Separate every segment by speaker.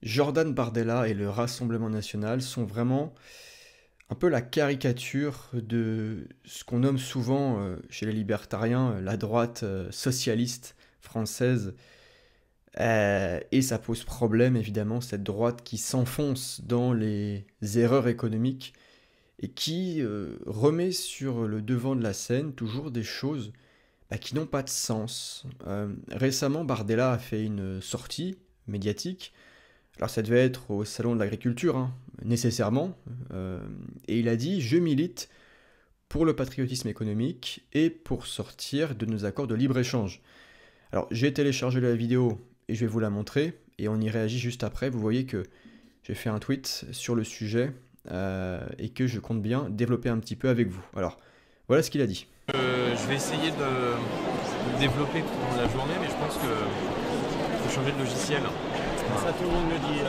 Speaker 1: Jordan Bardella et le Rassemblement national sont vraiment un peu la caricature de ce qu'on nomme souvent chez les libertariens la droite socialiste française. Et ça pose problème évidemment, cette droite qui s'enfonce dans les erreurs économiques et qui remet sur le devant de la scène toujours des choses qui n'ont pas de sens. Récemment, Bardella a fait une sortie médiatique. Alors ça devait être au salon de l'agriculture, hein, nécessairement. Et il a dit: je milite pour le patriotisme économique et pour sortir de nos accords de libre-échange. Alors j'ai téléchargé la vidéo et je vais vous la montrer. Et on y réagit juste après. Vous voyez que j'ai fait un tweet sur le sujet et que je compte bien développer un petit peu avec vous. Alors voilà ce qu'il a dit.
Speaker 2: Je vais essayer de le développer pendant la journée, mais je pense qu'il faut changer de logiciel.
Speaker 3: Ça, tout le monde le dit.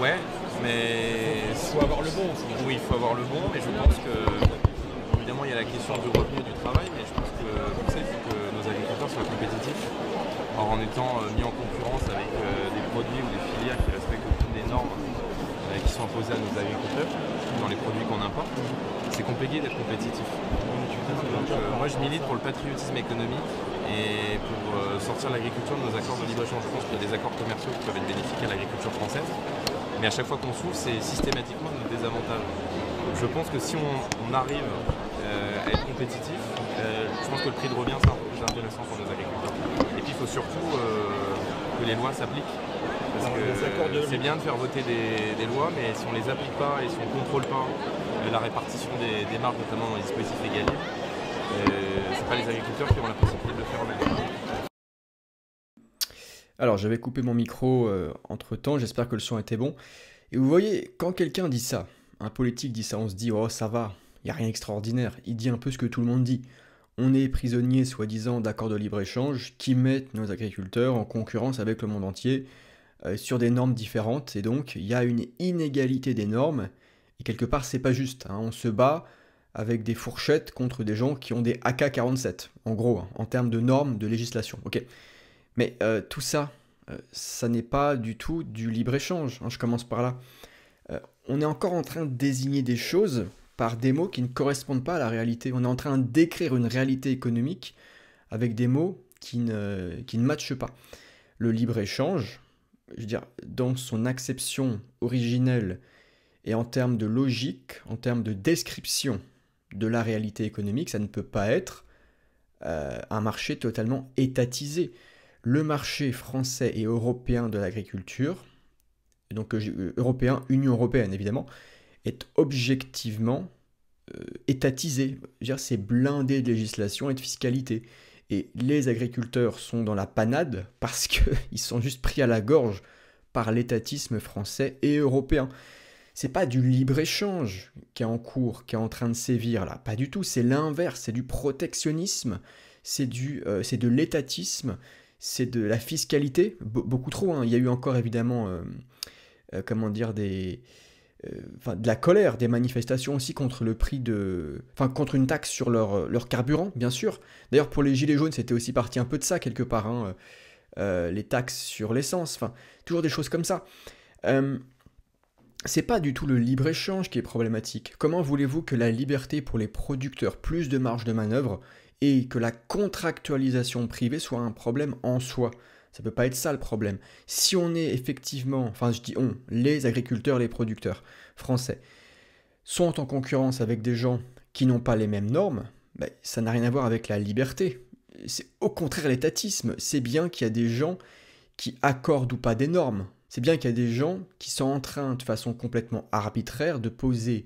Speaker 2: Ouais, mais
Speaker 3: Il faut avoir le bon aussi.
Speaker 2: oui, il faut avoir le bon, mais je pense que évidemment il y a la question du revenu du travail, mais je pense que pour ça il faut que nos agriculteurs soient compétitifs, en étant mis en concurrence avec des produits ou des filières qui respectent toutes les normes qui sont imposées à nos agriculteurs dans les produits qu'on importe. C'est compliqué d'être compétitif. Donc moi je milite pour le patriotisme économique et pour sortir l'agriculture de nos accords de libre-échange. Je pense qu'il y a des accords commerciaux qui peuvent être bénéfiques à l'agriculture française, mais à chaque fois qu'on s'ouvre, c'est systématiquement notre désavantage. Donc je pense que si on arrive à être compétitif, je pense que le prix de revient c'est intéressant pour nos agriculteurs. Et puis il faut surtout que les lois s'appliquent. Parce que c'est bien de faire voter des lois, mais si on ne les applique pas et si on ne contrôle pas la répartition des marges, notamment dans les dispositifs légaux, ce pas les agriculteurs qui auront la possibilité de le faire eux-mêmes.
Speaker 1: Alors j'avais coupé mon micro entre temps, j'espère que le son était bon. Et vous voyez, quand quelqu'un dit ça, un politique dit ça, on se dit: oh ça va, il n'y a rien d'extraordinaire. Il dit un peu ce que tout le monde dit. On est prisonnier soi-disant d'accords de libre-échange qui mettent nos agriculteurs en concurrence avec le monde entier sur des normes différentes. Et donc il y a une inégalité des normes. Et quelque part c'est pas juste, hein. On se bat avec des fourchettes contre des gens qui ont des AK-47, en gros, hein, en termes de normes, de législation. Ok. Mais tout ça, ça n'est pas du tout du libre-échange, hein, je commence par là. On est encore en train de désigner des choses par des mots qui ne correspondent pas à la réalité. On est en train de décrire une réalité économique avec des mots qui ne matchent pas. Le libre-échange, je veux dire, dans son acception originelle et en termes de logique, en termes de description de la réalité économique, ça ne peut pas être un marché totalement étatisé. Le marché français et européen de l'agriculture, donc européen, Union européenne évidemment, est objectivement étatisé. C'est blindé de législation et de fiscalité. Et les agriculteurs sont dans la panade parce qu'ils sont juste pris à la gorge par l'étatisme français et européen. C'est pas du libre-échange qui est en cours, qui est en train de sévir là, pas du tout, c'est l'inverse, c'est du protectionnisme, c'est de l'étatisme, c'est de la fiscalité, beaucoup trop, hein. Il y a eu encore évidemment, de la colère, des manifestations aussi contre le prix contre une taxe sur leur carburant, bien sûr. D'ailleurs pour les gilets jaunes c'était aussi parti un peu de ça quelque part, hein, les taxes sur l'essence, toujours des choses comme ça. C'est pas du tout le libre-échange qui est problématique. Comment voulez-vous que la liberté pour les producteurs, plus de marge de manœuvre, et que la contractualisation privée soit un problème en soi? Ça peut pas être ça le problème. Si on est effectivement, enfin je dis on, les agriculteurs, les producteurs français, sont en concurrence avec des gens qui n'ont pas les mêmes normes, ça n'a rien à voir avec la liberté. C'est au contraire l'étatisme. C'est bien qu'il y a des gens qui accordent ou pas des normes. C'est bien qu'il y a des gens qui sont en train, de façon complètement arbitraire, de poser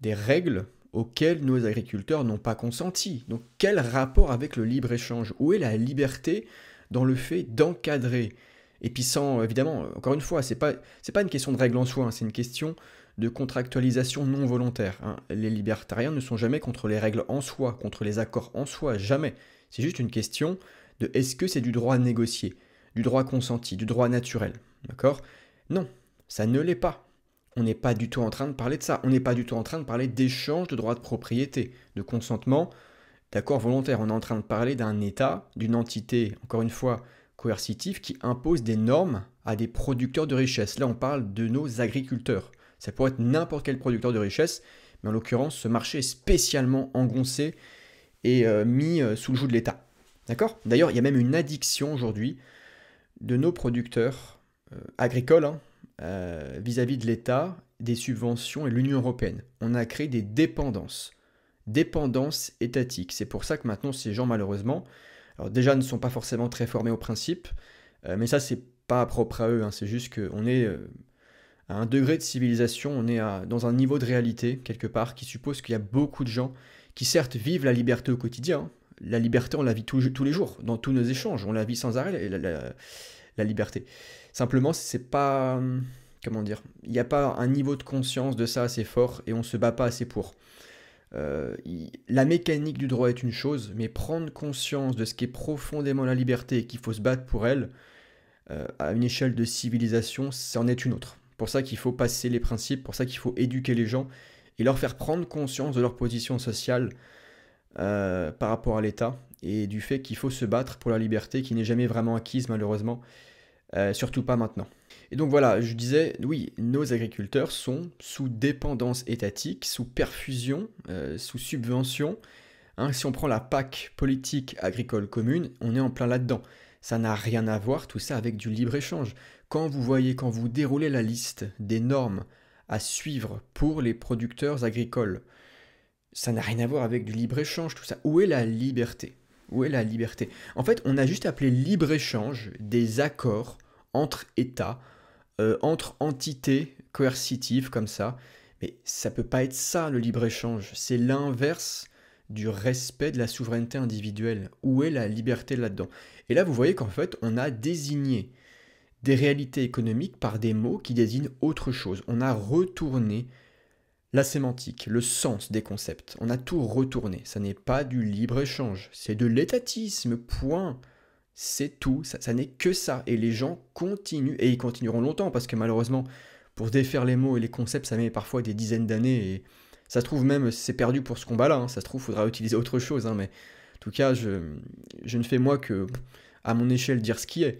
Speaker 1: des règles auxquelles nos agriculteurs n'ont pas consenti. Donc quel rapport avec le libre-échange? Où est la liberté dans le fait d'encadrer? Et puis sans, évidemment, encore une fois, c'est pas une question de règle en soi, hein, c'est une question de contractualisation non volontaire, hein. Les libertariens ne sont jamais contre les règles en soi, contre les accords en soi, jamais. C'est juste une question de est-ce que c'est du droit négocié, du droit consenti, du droit naturel. D'accord? Non, ça ne l'est pas. On n'est pas du tout en train de parler de ça. On n'est pas du tout en train de parler d'échange de droits de propriété, de consentement, d'accord, volontaire. On est en train de parler d'un État, d'une entité, encore une fois, coercitif qui impose des normes à des producteurs de richesse. Là, on parle de nos agriculteurs. Ça pourrait être n'importe quel producteur de richesse, mais en l'occurrence, ce marché est spécialement engoncé et mis sous le joug de l'État. D'accord? D'ailleurs, il y a même une addiction aujourd'hui de nos producteurs agricoles vis-à-vis de l'État, des subventions et de l'Union européenne. On a créé des dépendances étatiques. C'est pour ça que maintenant, ces gens, malheureusement, alors déjà ne sont pas forcément très formés au principe, mais ça, c'est pas propre à eux, hein, c'est juste qu'on est à un degré de civilisation, on est dans un niveau de réalité, quelque part, qui suppose qu'il y a beaucoup de gens qui, certes, vivent la liberté au quotidien. Hein. La liberté, on la vit tous les jours, dans tous nos échanges, on la vit sans arrêt, la liberté. Simplement, c'est pas... Comment dire? Il n'y a pas un niveau de conscience de ça assez fort, et on se bat pas assez pour. La mécanique du droit est une chose, mais prendre conscience de ce qu'est profondément la liberté et qu'il faut se battre pour elle, à une échelle de civilisation, c'en est une autre. Pour ça qu'il faut passer les principes, pour ça qu'il faut éduquer les gens et leur faire prendre conscience de leur position sociale par rapport à l'État et du fait qu'il faut se battre pour la liberté qui n'est jamais vraiment acquise malheureusement, surtout pas maintenant. Et donc voilà, je disais, oui, nos agriculteurs sont sous dépendance étatique, sous perfusion, sous subvention. Hein, si on prend la PAC, politique agricole commune, on est en plein là-dedans. Ça n'a rien à voir tout ça avec du libre-échange. Quand vous déroulez la liste des normes à suivre pour les producteurs agricoles, ça n'a rien à voir avec du libre-échange, tout ça. Où est la liberté? Où est la liberté? En fait, on a juste appelé libre-échange des accords entre États, entre entités coercitives comme ça. Mais ça peut pas être ça le libre-échange. C'est l'inverse du respect de la souveraineté individuelle. Où est la liberté là-dedans? Et là, vous voyez qu'en fait, on a désigné des réalités économiques par des mots qui désignent autre chose. On a retourné la sémantique, le sens des concepts. On a tout retourné. Ça n'est pas du libre-échange, c'est de l'étatisme, point. C'est tout, ça n'est que ça. Et les gens continuent, et ils continueront longtemps, parce que malheureusement, pour défaire les mots et les concepts, ça met parfois des dizaines d'années, et ça se trouve même, c'est perdu pour ce combat-là, hein. Ça se trouve, il faudra utiliser autre chose, hein, mais en tout cas, je ne fais moi que, à mon échelle, dire ce qui est.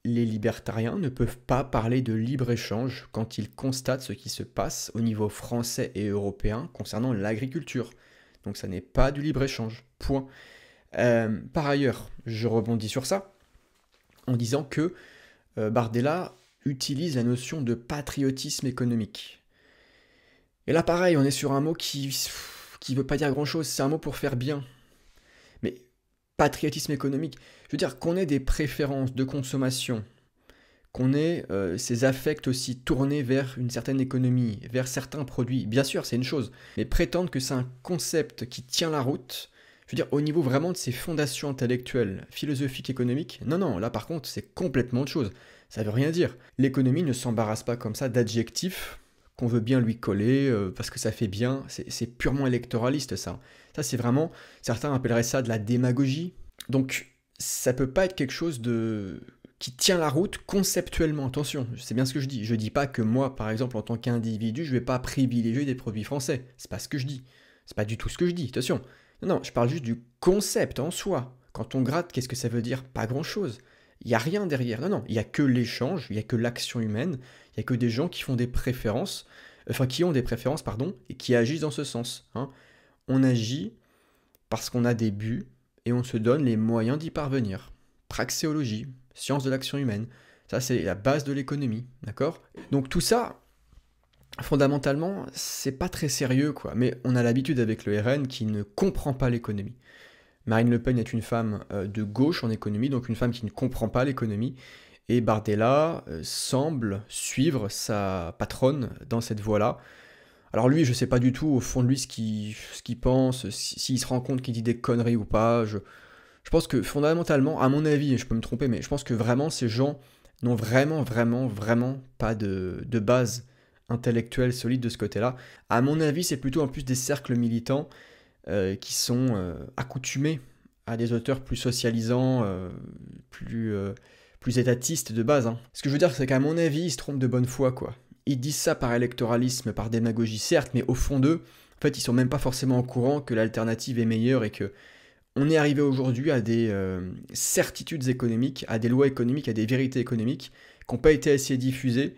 Speaker 1: Les libertariens ne peuvent pas parler de libre-échange quand ils constatent ce qui se passe au niveau français et européen concernant l'agriculture. Donc ça n'est pas du libre-échange, point. Par ailleurs, je rebondis sur ça en disant que Bardella utilise la notion de patriotisme économique. Et là pareil, on est sur un mot qui veut pas dire grand-chose, c'est un mot pour faire bien. Mais patriotisme économique, je veux dire qu'on ait des préférences de consommation, qu'on ait ces affects aussi tournés vers une certaine économie, vers certains produits, bien sûr c'est une chose, mais prétendre que c'est un concept qui tient la route, je veux dire au niveau vraiment de ses fondations intellectuelles, philosophiques, économiques, non, là par contre c'est complètement autre chose, ça veut rien dire. L'économie ne s'embarrasse pas comme ça d'adjectifs qu'on veut bien lui coller parce que ça fait bien, c'est purement électoraliste ça. Ça c'est vraiment, certains appelleraient ça de la démagogie. Donc ça peut pas être quelque chose qui tient la route conceptuellement, attention, c'est bien ce que je dis. Je dis pas que moi, par exemple, en tant qu'individu, je vais pas privilégier des produits français. C'est pas ce que je dis. C'est pas du tout ce que je dis, attention. Non, je parle juste du concept en soi. Quand on gratte, qu'est-ce que ça veut dire? Pas grand-chose. Il n'y a rien derrière. Non, il n'y a que l'échange, il n'y a que l'action humaine, il n'y a que des gens qui font des préférences, qui ont des préférences, pardon, et qui agissent dans ce sens. Hein. On agit parce qu'on a des buts et on se donne les moyens d'y parvenir. Praxéologie, science de l'action humaine, ça c'est la base de l'économie, d'accord? Donc tout ça, fondamentalement, c'est pas très sérieux, quoi. Mais on a l'habitude avec le RN qui ne comprend pas l'économie. Marine Le Pen est une femme de gauche en économie, donc une femme qui ne comprend pas l'économie. Et Bardella semble suivre sa patronne dans cette voie-là. Alors lui, je sais pas du tout au fond de lui ce qu'il pense, s'il se rend compte qu'il dit des conneries ou pas. Je pense que fondamentalement, à mon avis, et je peux me tromper, mais je pense que vraiment ces gens n'ont vraiment pas de base intellectuelle solide de ce côté-là. À mon avis, c'est plutôt en plus des cercles militants qui sont accoutumés à des auteurs plus socialisants, plus étatistes de base. Hein. Ce que je veux dire, c'est qu'à mon avis, ils se trompent de bonne foi, quoi. Ils disent ça par électoralisme, par démagogie, certes, mais au fond d'eux, en fait, ils sont même pas forcément au courant que l'alternative est meilleure et que On est arrivé aujourd'hui à des certitudes économiques, à des lois économiques, à des vérités économiques qui n'ont pas été assez diffusées.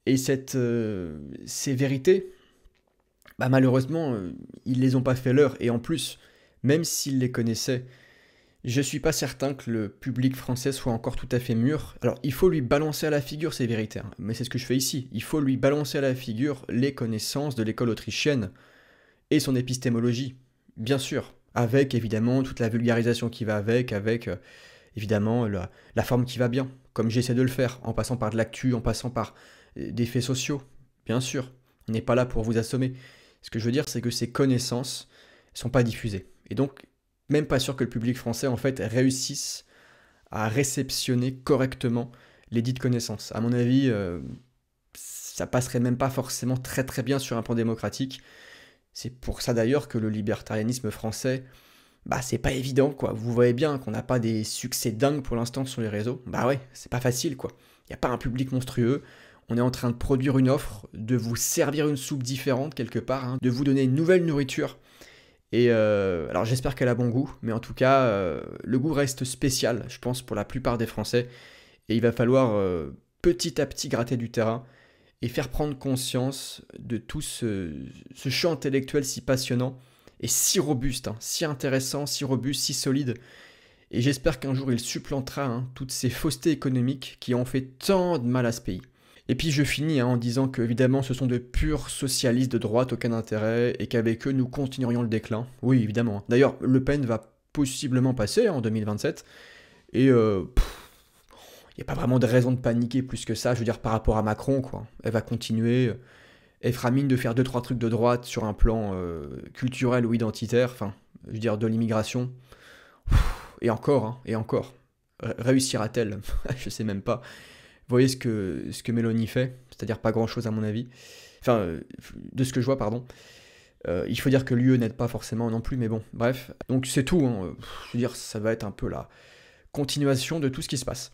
Speaker 1: Et ces vérités, bah, malheureusement, ils les ont pas fait leur. Et en plus, même s'ils les connaissaient, je suis pas certain que le public français soit encore tout à fait mûr. Alors, il faut lui balancer à la figure ces vérités, hein, mais c'est ce que je fais ici. Il faut lui balancer à la figure les connaissances de l'école autrichienne et son épistémologie, bien sûr, avec évidemment toute la vulgarisation qui va avec évidemment la forme qui va bien, comme j'essaie de le faire, en passant par de l'actu, en passant par des faits sociaux, bien sûr. On n'est pas là pour vous assommer. Ce que je veux dire, c'est que ces connaissances ne sont pas diffusées. Et donc, même pas sûr que le public français, en fait, réussisse à réceptionner correctement les dites connaissances. À mon avis, ça passerait même pas forcément très très bien sur un plan démocratique. C'est pour ça d'ailleurs que le libertarianisme français, bah c'est pas évident quoi. Vous voyez bien qu'on n'a pas des succès dingues pour l'instant sur les réseaux. Bah ouais, c'est pas facile quoi. Il n'y a pas un public monstrueux. On est en train de produire une offre, de vous servir une soupe différente quelque part, hein, de vous donner une nouvelle nourriture. Et alors j'espère qu'elle a bon goût, mais en tout cas, le goût reste spécial, je pense, pour la plupart des Français. Et il va falloir petit à petit gratter du terrain et faire prendre conscience de tout ce champ intellectuel si passionnant et si robuste, hein, si intéressant, si robuste, si solide. Et j'espère qu'un jour il supplantera hein, toutes ces faussetés économiques qui ont fait tant de mal à ce pays. Et puis je finis hein, en disant que évidemment ce sont de purs socialistes de droite, aucun intérêt, et qu'avec eux nous continuerions le déclin. Oui, évidemment. D'ailleurs, Le Pen va possiblement passer hein, en 2027, et il n'y a pas vraiment de raison de paniquer plus que ça, je veux dire, par rapport à Macron, quoi. Elle va continuer, elle fera mine de faire 2-3 trucs de droite sur un plan culturel ou identitaire, enfin, je veux dire, de l'immigration. Et encore, hein, et encore. Réussira-t-elle? Je sais même pas. Vous voyez ce que Mélanie fait, c'est-à-dire pas grand-chose à mon avis. Enfin, de ce que je vois, pardon. Il faut dire que l'UE n'aide pas forcément non plus, mais bon, bref. Donc c'est tout, hein. Je veux dire, ça va être un peu la continuation de tout ce qui se passe.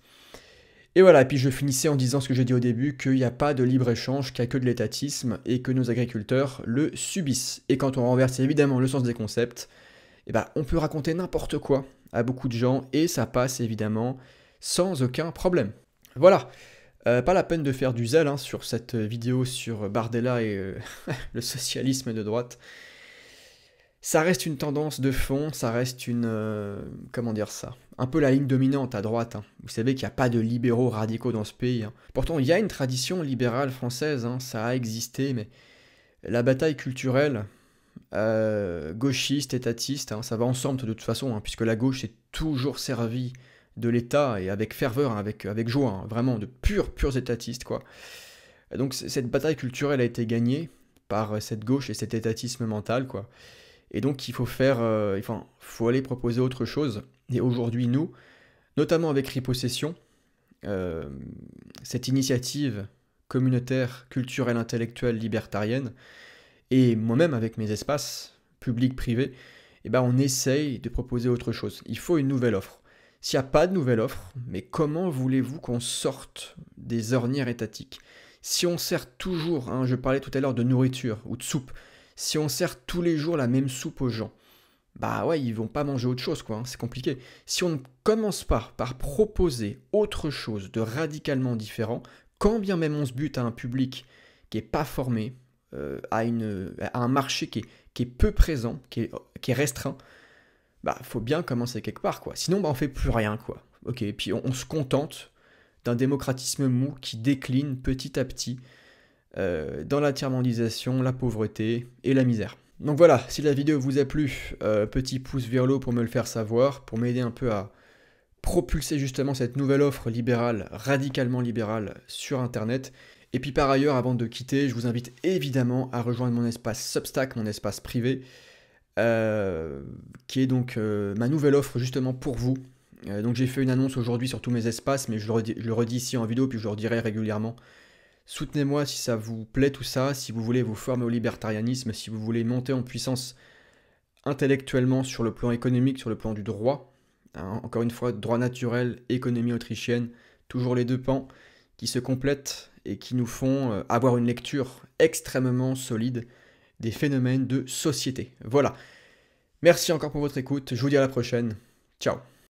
Speaker 1: Et voilà, et puis je finissais en disant ce que j'ai dit au début, qu'il n'y a pas de libre-échange, qu'il n'y a que de l'étatisme, et que nos agriculteurs le subissent. Et quand on renverse évidemment le sens des concepts, eh ben, on peut raconter n'importe quoi à beaucoup de gens, et ça passe évidemment sans aucun problème. Voilà, pas la peine de faire du zèle hein, sur cette vidéo sur Bardella et le socialisme de droite. Ça reste une tendance de fond, ça reste comment dire ça, un peu la ligne dominante à droite. Hein. Vous savez qu'il n'y a pas de libéraux radicaux dans ce pays. Hein. Pourtant, il y a une tradition libérale française, hein, ça a existé, mais la bataille culturelle, gauchiste, étatiste, hein, ça va ensemble de toute façon, hein, puisque la gauche s'est toujours servie de l'État, et avec ferveur, hein, avec joie, hein, vraiment de purs étatistes, quoi. Et donc cette bataille culturelle a été gagnée par cette gauche et cet étatisme mental, quoi. Et donc il faut faut aller proposer autre chose. Et aujourd'hui, nous, notamment avec Ripossession, cette initiative communautaire, culturelle, intellectuelle, libertarienne, et moi-même avec mes espaces publics, privés, eh ben, on essaye de proposer autre chose. Il faut une nouvelle offre. S'il n'y a pas de nouvelle offre, mais comment voulez-vous qu'on sorte des ornières étatiques? Si on sert toujours, hein, je parlais tout à l'heure de nourriture ou de soupe, si on sert tous les jours la même soupe aux gens, bah ouais, ils vont pas manger autre chose, quoi, hein, c'est compliqué. Si on ne commence pas par proposer autre chose de radicalement différent, quand bien même on se bute à un public qui n'est pas formé, à un marché qui est peu présent, qui est restreint, bah faut bien commencer quelque part, quoi. Sinon, bah on fait plus rien, quoi. Ok, et puis on se contente d'un démocratisme mou qui décline petit à petit dans la tiers-mondisation, la pauvreté et la misère. Donc voilà, si la vidéo vous a plu, petit pouce vers le haut pour me le faire savoir, pour m'aider un peu à propulser justement cette nouvelle offre libérale, radicalement libérale sur Internet. Et puis par ailleurs, avant de quitter, je vous invite évidemment à rejoindre mon espace Substack, mon espace privé, qui est donc ma nouvelle offre justement pour vous. Donc j'ai fait une annonce aujourd'hui sur tous mes espaces, mais je le redis ici en vidéo, puis je le redirai régulièrement. Soutenez-moi si ça vous plaît tout ça, si vous voulez vous former au libertarianisme, si vous voulez monter en puissance intellectuellement sur le plan économique, sur le plan du droit. Hein, encore une fois, droit naturel, économie autrichienne, toujours les deux pans qui se complètent et qui nous font avoir une lecture extrêmement solide des phénomènes de société. Voilà. Merci encore pour votre écoute, je vous dis à la prochaine. Ciao.